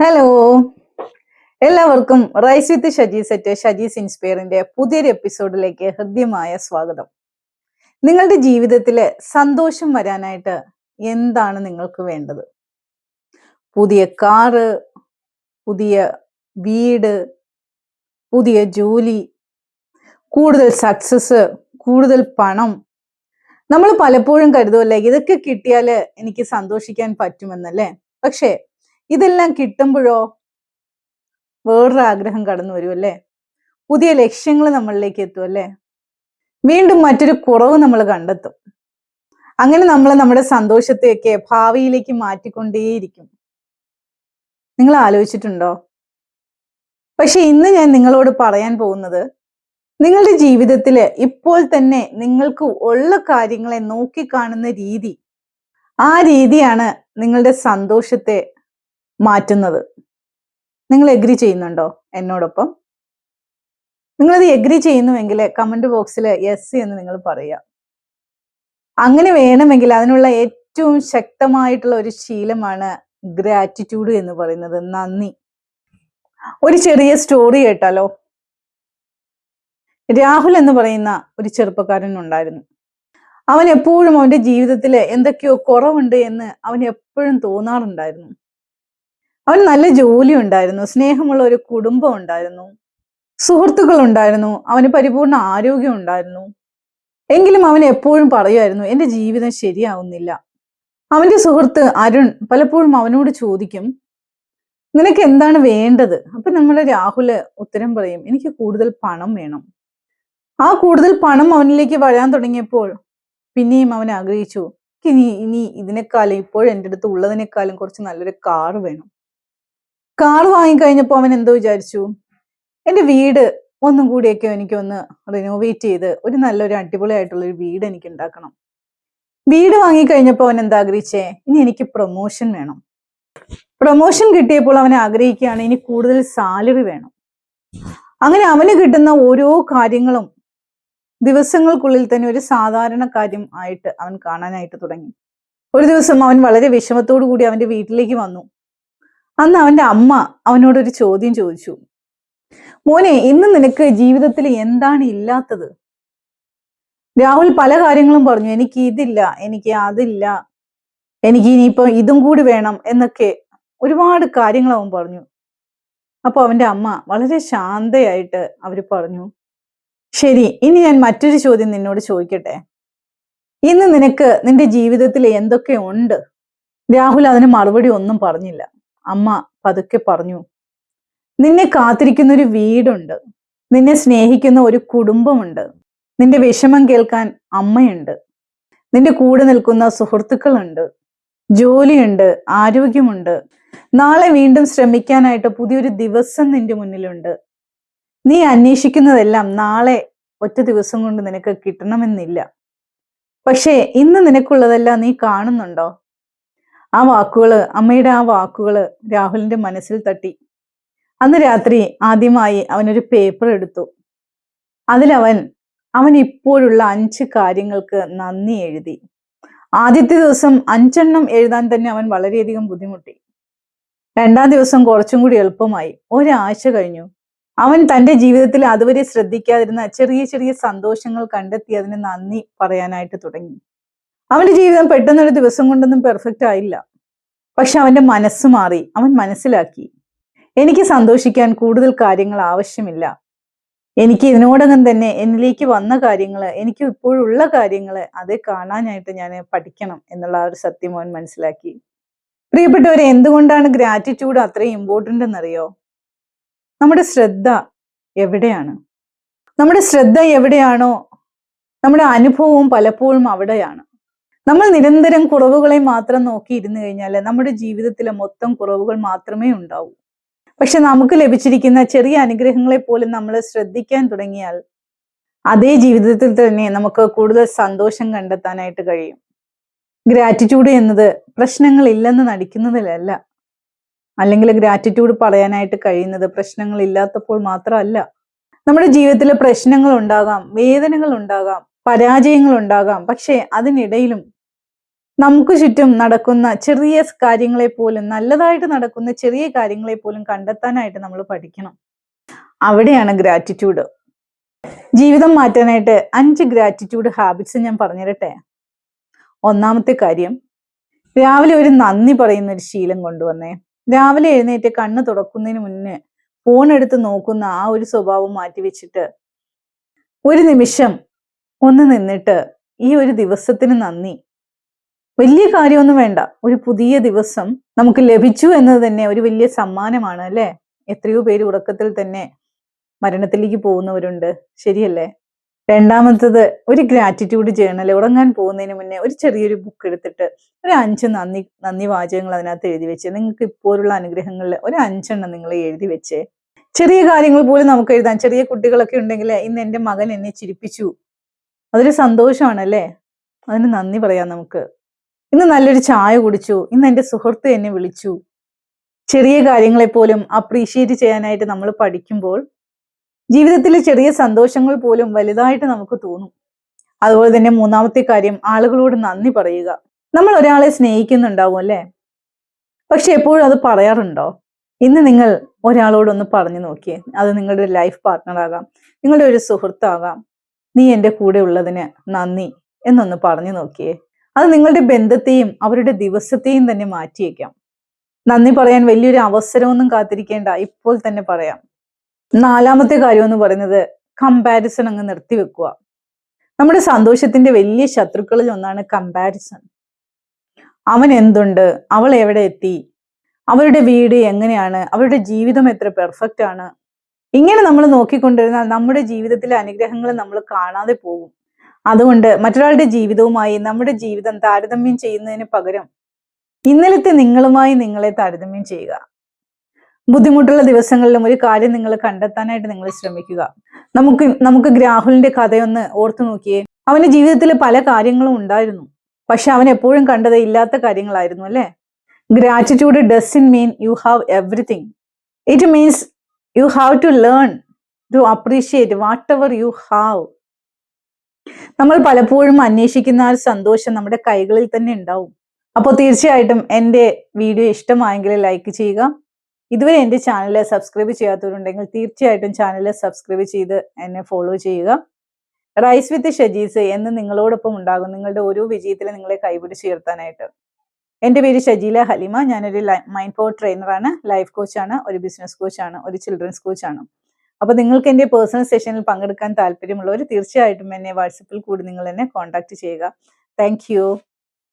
Hello, എല്ലാവർക്കും rice വിത്ത് Shaji set ഷജീസ് ഇൻസ്പയറിന്റെ പുതിയൊരു എപ്പിസോഡിലേക്ക് ഹൃദ്യമായ സ്വാഗതം. നിങ്ങളുടെ ജീവിതത്തില് സന്തോഷം വരാനായിട്ട് എന്താണ് നിങ്ങൾക്ക് വേണ്ടത്? പുതിയ കാറ്, പുതിയ വീട്, പുതിയ ജോലി, കൂടുതൽ സക്സസ്, കൂടുതൽ പണം. നമ്മൾ പലപ്പോഴും കരുതുമല്ലേ, ഇതൊക്കെ കിട്ടിയാല് എനിക്ക് സന്തോഷിക്കാൻ പറ്റുമെന്നല്ലേ. പക്ഷേ ഇതെല്ലാം കിട്ടുമ്പോഴോ വേറൊരു ആഗ്രഹം കടന്നു വരുമല്ലേ. പുതിയ ലക്ഷ്യങ്ങൾ നമ്മളിലേക്ക് എത്തും അല്ലേ. വീണ്ടും മറ്റൊരു കുറവ് നമ്മൾ കണ്ടെത്തും. അങ്ങനെ നമ്മൾ നമ്മുടെ സന്തോഷത്തെയൊക്കെ ഭാവിയിലേക്ക് മാറ്റിക്കൊണ്ടേയിരിക്കും. നിങ്ങൾ ആലോചിച്ചിട്ടുണ്ടോ? പക്ഷെ ഇന്ന് ഞാൻ നിങ്ങളോട് പറയാൻ പോകുന്നത്, നിങ്ങളുടെ ജീവിതത്തില് ഇപ്പോൾ തന്നെ നിങ്ങൾക്ക് ഉള്ള കാര്യങ്ങളെ നോക്കിക്കാണുന്ന രീതി, ആ രീതിയാണ് നിങ്ങളുടെ സന്തോഷത്തെ മാറ്റുന്നത്. നിങ്ങൾ എഗ്രി ചെയ്യുന്നുണ്ടോ എന്നോടൊപ്പം? നിങ്ങളത് എഗ്രി ചെയ്യുന്നുവെങ്കിൽ കമന്റ് ബോക്സിൽ യെസ് എന്ന് നിങ്ങൾ പറയുക. അങ്ങനെ വേണമെങ്കിൽ അതിനുള്ള ഏറ്റവും ശക്തമായിട്ടുള്ള ഒരു ശീലമാണ് ഗ്രാറ്റിറ്റ്യൂഡ് എന്ന് പറയുന്നത്, നന്ദി. ഒരു ചെറിയ സ്റ്റോറി കേട്ടാലോ? രാഹുൽ എന്ന് പറയുന്ന ഒരു ചെറുപ്പക്കാരൻ ഉണ്ടായിരുന്നു. അവൻ എപ്പോഴും അവന്റെ ജീവിതത്തിൽ എന്തൊക്കെയോ കുറവുണ്ട് എന്ന് അവന് എപ്പോഴും തോന്നാറുണ്ടായിരുന്നു. അവന് നല്ല ജോലി ഉണ്ടായിരുന്നു, സ്നേഹമുള്ള ഒരു കുടുംബം ഉണ്ടായിരുന്നു, സുഹൃത്തുക്കൾ ഉണ്ടായിരുന്നു, അവന് പരിപൂർണ ആരോഗ്യം ഉണ്ടായിരുന്നു. എങ്കിലും അവൻ എപ്പോഴും പറയുമായിരുന്നു, എന്റെ ജീവിതം ശരിയാവുന്നില്ല. അവന്റെ സുഹൃത്ത് അരുൺ പലപ്പോഴും അവനോട് ചോദിക്കും, നിനക്ക് എന്താണ് വേണ്ടത്? അപ്പൊ നമ്മുടെ രാഹുല് ഉത്തരം പറയും, എനിക്ക് കൂടുതൽ പണം വേണം. ആ കൂടുതൽ പണം അവനിലേക്ക് വരാൻ തുടങ്ങിയപ്പോൾ പിന്നെയും അവൻ ആഗ്രഹിച്ചു, ഇനി ഇതിനേക്കാളും ഇപ്പോൾ എൻ്റെ അടുത്ത് ഉള്ളതിനേക്കാളും കുറച്ച് നല്ലൊരു കാറ് വേണം. കാർ വാങ്ങിക്കഴിഞ്ഞപ്പോൾ അവൻ എന്തോ വിചാരിച്ചു, എൻ്റെ വീട് ഒന്നും കൂടിയൊക്കെ എനിക്കൊന്ന് റിനോവേറ്റ് ചെയ്ത് ഒരു നല്ലൊരു അടിപൊളിയായിട്ടുള്ള ഒരു വീട് എനിക്ക് ഉണ്ടാക്കണം. വീട് വാങ്ങിക്കഴിഞ്ഞപ്പോൾ അവൻ എന്താ ആഗ്രഹിച്ചേ, ഇനി എനിക്ക് പ്രൊമോഷൻ വേണം. പ്രൊമോഷൻ കിട്ടിയപ്പോൾ അവൻ ആഗ്രഹിക്കുകയാണ്, ഇനി കൂടുതൽ സാലറി വേണം. അങ്ങനെ അവന് കിട്ടുന്ന ഓരോ കാര്യങ്ങളും ദിവസങ്ങൾക്കുള്ളിൽ തന്നെ ഒരു സാധാരണ കാര്യം ആയിട്ട് അവൻ കാണാനായിട്ട് തുടങ്ങി. ഒരു ദിവസം അവൻ വളരെ വിഷമത്തോടു കൂടി അവന്റെ വീട്ടിലേക്ക് വന്നു. അന്ന് അവന്റെ അമ്മ അവനോടൊരു ചോദ്യം ചോദിച്ചു, മോനെ, ഇന്ന് നിനക്ക് ജീവിതത്തിൽ എന്താണ് ഇല്ലാത്തത്? രാഹുൽ പല കാര്യങ്ങളും പറഞ്ഞു, എനിക്ക് ഇതില്ല, എനിക്ക് അതില്ല, എനിക്ക് ഇനിയിപ്പോ ഇതും കൂടി വേണം എന്നൊക്കെ ഒരുപാട് കാര്യങ്ങൾ അവൻ പറഞ്ഞു. അപ്പൊ അവന്റെ അമ്മ വളരെ ശാന്തയായിട്ട് അവര് പറഞ്ഞു, ശരി, ഇനി ഞാൻ മറ്റൊരു ചോദ്യം നിന്നോട് ചോദിക്കട്ടെ, ഇന്ന് നിനക്ക് നിന്റെ ജീവിതത്തിൽ എന്തൊക്കെ ഉണ്ട്? രാഹുൽ അതിന് മറുപടി ഒന്നും പറഞ്ഞില്ല. അമ്മ പതുക്കെ പറഞ്ഞു, നിന്നെ കാത്തിരിക്കുന്ന ഒരു വീടുണ്ട്, നിന്നെ സ്നേഹിക്കുന്ന ഒരു കുടുംബമുണ്ട്, നിന്റെ വിഷമം കേൾക്കാൻ അമ്മയുണ്ട്, നിന്റെ കൂടെ നിൽക്കുന്ന സുഹൃത്തുക്കളുണ്ട്, ജോലിയുണ്ട്, ആരോഗ്യമുണ്ട്, നാളെ വീണ്ടും ശ്രമിക്കാനായിട്ട് പുതിയൊരു ദിവസം നിന്റെ മുന്നിലുണ്ട്. നീ അന്വേഷിക്കുന്നതെല്ലാം നാളെ ഒറ്റ ദിവസം കൊണ്ട് നിനക്ക് കിട്ടണമെന്നില്ല. പക്ഷേ ഇന്ന് നിനക്കുള്ളതെല്ലാം നീ കാണുന്നുണ്ടോ? ആ വാക്കുകള്, അമ്മയുടെ ആ വാക്കുകള് രാഹുലിന്റെ മനസ്സിൽ തട്ടി. അന്ന് രാത്രി ആദ്യമായി അവനൊരു പേപ്പർ എടുത്തു. അവൻ ഇപ്പോഴുള്ള 5 കാര്യങ്ങൾക്ക് നന്ദി എഴുതി. ആദ്യത്തെ ദിവസം 5 എണ്ണം എഴുതാൻ തന്നെ അവൻ വളരെയധികം ബുദ്ധിമുട്ടി. 2ാം ദിവസം കുറച്ചും കൂടി എളുപ്പമായി. ഒരാഴ്ച കഴിഞ്ഞു. അവൻ തന്റെ ജീവിതത്തിൽ അതുവരെ ശ്രദ്ധിക്കാതിരുന്ന ചെറിയ ചെറിയ സന്തോഷങ്ങൾ കണ്ടെത്തി അതിന് നന്ദി പറയാനായിട്ട് തുടങ്ങി. അവന്റെ ജീവിതം പെട്ടെന്നൊരു ദിവസം കൊണ്ടൊന്നും പെർഫെക്റ്റ് ആയില്ല. പക്ഷെ അവന്റെ മനസ്സ് മാറി. അവൻ മനസ്സിലാക്കി, എനിക്ക് സന്തോഷിക്കാൻ കൂടുതൽ കാര്യങ്ങൾ ആവശ്യമില്ല. എനിക്ക് ഇതിനോടകം തന്നെ എന്നിലേക്ക് വന്ന കാര്യങ്ങള്, എനിക്ക് ഇപ്പോഴുള്ള കാര്യങ്ങള് അത് കാണാനായിട്ട് ഞാൻ പഠിക്കണം എന്നുള്ള ആ ഒരു സത്യം അവൻ മനസ്സിലാക്കി. പ്രിയപ്പെട്ടവരെ, എന്തുകൊണ്ടാണ് ഗ്രാറ്റിറ്റ്യൂഡ് അത്രയും ഇമ്പോർട്ടൻ്റ് എന്നറിയോ? നമ്മുടെ ശ്രദ്ധ എവിടെയാണ്? നമ്മുടെ ശ്രദ്ധ എവിടെയാണോ നമ്മുടെ അനുഭവവും പലപ്പോഴും അവിടെയാണ്. നമ്മൾ നിരന്തരം കുറവുകളെ മാത്രം നോക്കിയിരുന്നു കഴിഞ്ഞാൽ നമ്മുടെ ജീവിതത്തിലെ മൊത്തം കുറവുകൾ മാത്രമേ ഉണ്ടാവൂ. പക്ഷെ നമുക്ക് ലഭിച്ചിരിക്കുന്ന ചെറിയ അനുഗ്രഹങ്ങളെ പോലും നമ്മൾ ശ്രദ്ധിക്കാൻ തുടങ്ങിയാൽ അതേ ജീവിതത്തിൽ തന്നെ നമുക്ക് കൂടുതൽ സന്തോഷം കണ്ടെത്താനായിട്ട് കഴിയും. ഗ്രാറ്റിറ്റ്യൂഡ് എന്നത് പ്രശ്നങ്ങൾ ഇല്ലെന്ന് നടിക്കുന്നതിലല്ല, അല്ലെങ്കിൽ ഗ്രാറ്റിറ്റ്യൂഡ് പറയാനായിട്ട് കഴിയുന്നത് പ്രശ്നങ്ങൾ ഇല്ലാത്തപ്പോൾ മാത്രമല്ല. നമ്മുടെ ജീവിതത്തിൽ പ്രശ്നങ്ങൾ ഉണ്ടാകാം, വേദനകൾ ഉണ്ടാകാം, പരാജയങ്ങൾ ഉണ്ടാകാം. പക്ഷെ അതിനിടയിലും നമുക്ക് ചുറ്റും നടക്കുന്ന ചെറിയ കാര്യങ്ങളെ പോലും, നല്ലതായിട്ട് നടക്കുന്ന ചെറിയ കാര്യങ്ങളെ പോലും കണ്ടെത്താനായിട്ട് നമ്മൾ പഠിക്കണം. അവിടെയാണ് ഗ്രാറ്റിറ്റ്യൂഡ്. ജീവിതം മാറ്റാനായിട്ട് 5 ഗ്രാറ്റിറ്റ്യൂഡ് ഹാബിറ്റ്സ് ഞാൻ പറഞ്ഞുതരട്ടെ. ഒന്നാമത്തെ കാര്യം, രാവിലെ ഒരു നന്ദി പറയുന്ന ഒരു ശീലം കൊണ്ടുവന്നേ. രാവിലെ എഴുന്നേറ്റ് കണ്ണ് തുറക്കുന്നതിന് മുന്നേ ഫോൺ എടുത്ത് നോക്കുന്ന ആ ഒരു സ്വഭാവം മാറ്റിവെച്ചിട്ട് ഒരു നിമിഷം ഒന്ന് നിന്നിട്ട് ഈ ഒരു ദിവസത്തിന് നന്ദി. വലിയ കാര്യമൊന്നും വേണ്ട, ഒരു പുതിയ ദിവസം നമുക്ക് ലഭിച്ചു എന്നത് തന്നെ ഒരു വലിയ സമ്മാനമാണ് അല്ലേ? എത്രയോ പേര് ഉറക്കത്തിൽ തന്നെ മരണത്തിലേക്ക് പോകുന്നവരുണ്ട്, ശരിയല്ലേ? രണ്ടാമത്തത്, ഒരു ഗ്രാറ്റിറ്റ്യൂഡ് ജേർണൽ. ഉറങ്ങാൻ പോകുന്നതിന് മുന്നേ ഒരു ചെറിയൊരു ബുക്ക് എടുത്തിട്ട് ഒരു 5 നന്ദി വാചകങ്ങൾ അതിനകത്ത് എഴുതി വെച്ച്, നിങ്ങൾക്ക് ഇപ്പോഴുള്ള അനുഗ്രഹങ്ങളിൽ ഒരു 5 എണ്ണം നിങ്ങൾ എഴുതി വെച്ചേ. ചെറിയ കാര്യങ്ങൾ പോലും നമുക്ക് എഴുതാം. ചെറിയ കുട്ടികളൊക്കെ ഉണ്ടെങ്കിൽ, ഇന്ന് എൻ്റെ മകൻ എന്നെ ചിരിപ്പിച്ചു, അതൊരു സന്തോഷമാണല്ലേ? അതിന് നന്ദി പറയാം നമുക്ക്. ഇന്ന് നല്ലൊരു ചായ കുടിച്ചു, ഇന്ന് എൻ്റെ സുഹൃത്ത് എന്നെ വിളിച്ചു. ചെറിയ കാര്യങ്ങളെ പോലും അപ്രീഷിയേറ്റ് ചെയ്യാനായിട്ട് നമ്മൾ പഠിക്കുമ്പോൾ ജീവിതത്തിലെ ചെറിയ സന്തോഷങ്ങൾ പോലും വലുതായിട്ട് നമുക്ക് തോന്നും. അതുപോലെ തന്നെ മൂന്നാമത്തെ കാര്യം, ആളുകളോട് നന്ദി പറയുക. നമ്മൾ ഒരാളെ സ്നേഹിക്കുന്നുണ്ടാവും അല്ലേ? പക്ഷെ എപ്പോഴും അത് പറയാറുണ്ടോ? ഇന്ന് നിങ്ങൾ ഒരാളോടൊന്ന് പറഞ്ഞു നോക്കിയേ. അത് നിങ്ങളുടെ ലൈഫ് പാർട്ട്ണർ ആകാം, നിങ്ങളുടെ ഒരു സുഹൃത്താകാം. നീ എൻ്റെ കൂടെ ഉള്ളതിന് നന്ദി എന്നൊന്ന് പറഞ്ഞു നോക്കിയേ. അത് നിങ്ങളുടെ ബന്ധത്തെയും അവരുടെ ദിവസത്തെയും തന്നെ മാറ്റിയേക്കാം. നന്ദി പറയാൻ വലിയൊരു അവസരമൊന്നും കാത്തിരിക്കേണ്ട, ഇപ്പോൾ തന്നെ പറയാം. നാലാമത്തെ കാര്യം എന്ന് പറയുന്നത്, കമ്പാരിസൺ അങ്ങ് നിർത്തിവെക്കുക. നമ്മുടെ സന്തോഷത്തിന്റെ വലിയ ശത്രുക്കളിൽ ഒന്നാണ് കമ്പാരിസൺ. അവൻ എന്തുണ്ട്, അവൾ എവിടെ എത്തി, അവരുടെ വീട് എങ്ങനെയാണ്, അവരുടെ ജീവിതം എത്ര പെർഫെക്റ്റ് ആണ്. ഇങ്ങനെ നമ്മൾ നോക്കിക്കൊണ്ടിരുന്നാൽ നമ്മുടെ ജീവിതത്തിലെ അനുഗ്രഹങ്ങൾ നമ്മൾ കാണാതെ പോകും. അതുകൊണ്ട് മറ്റൊരാളുടെ ജീവിതവുമായി നമ്മുടെ ജീവിതം താരതമ്യം ചെയ്യുന്നതിന് പകരം ഇന്നലത്തെ നിങ്ങളുമായി നിങ്ങളെ താരതമ്യം ചെയ്യുക. ബുദ്ധിമുട്ടുള്ള ദിവസങ്ങളിലും ഒരു കാര്യം നിങ്ങൾ കണ്ടെത്താനായിട്ട് നിങ്ങൾ ശ്രമിക്കുക. നമുക്ക് രാഹുലിന്റെ കഥയൊന്ന് ഓർത്തു നോക്കിയേ. അവന്റെ ജീവിതത്തിൽ പല കാര്യങ്ങളും ഉണ്ടായിരുന്നു, പക്ഷെ അവൻ എപ്പോഴും കണ്ടത് ഇല്ലാത്ത കാര്യങ്ങളായിരുന്നു അല്ലേ? Gratitude doesn't mean you have everything. It means you have to learn to appreciate whatever you have. നമ്മൾ പലപ്പോഴും അന്വേഷിക്കുന്ന ആ സന്തോഷം നമ്മുടെ കൈകളിൽ തന്നെ ഉണ്ടാവും. അപ്പോൾ തീർച്ചയായിട്ടും എൻ്റെ വീഡിയോ ഇഷ്ടമായെങ്കിൽ ലൈക്ക് ചെയ്യുക. ഇതുവരെ എൻ്റെ ചാനൽ സബ്സ്ക്രൈബ് ചെയ്യാത്തവരുണ്ടെങ്കിൽ തീർച്ചയായിട്ടും ചാനൽ സബ്സ്ക്രൈബ് ചെയ്ത് എന്നെ ഫോളോ ചെയ്യുക. റൈസ് വിത്ത് ഷജീസ് എന്ന് നിങ്ങളോടൊപ്പം ഉണ്ടാകും, നിങ്ങളുടെ ഓരോ വിജയത്തിൽ നിങ്ങളെ കൈപിടിച്ച് ഉയർത്താനായിട്ട്. എൻ്റെ പേര് ഷജീല ഹലിമ. ഞാനൊരു മൈൻഡ് പവർ ട്രെയിനറാണ്, ലൈഫ് കോച്ചാണ്, ഒരു ബിസിനസ് കോച്ചാണ്, ഒരു ചിൽഡ്രൻസ് കോച്ചാണ്. അപ്പോൾ നിങ്ങൾക്ക് എൻ്റെ പേഴ്സണൽ സെഷനിൽ പങ്കെടുക്കാൻ താല്പര്യമുള്ളവർ തീർച്ചയായിട്ടും എന്നെ വാട്സപ്പിൽ കൂടി നിങ്ങൾ എന്നെ കോൺടാക്ട് ചെയ്യുക. Thank you.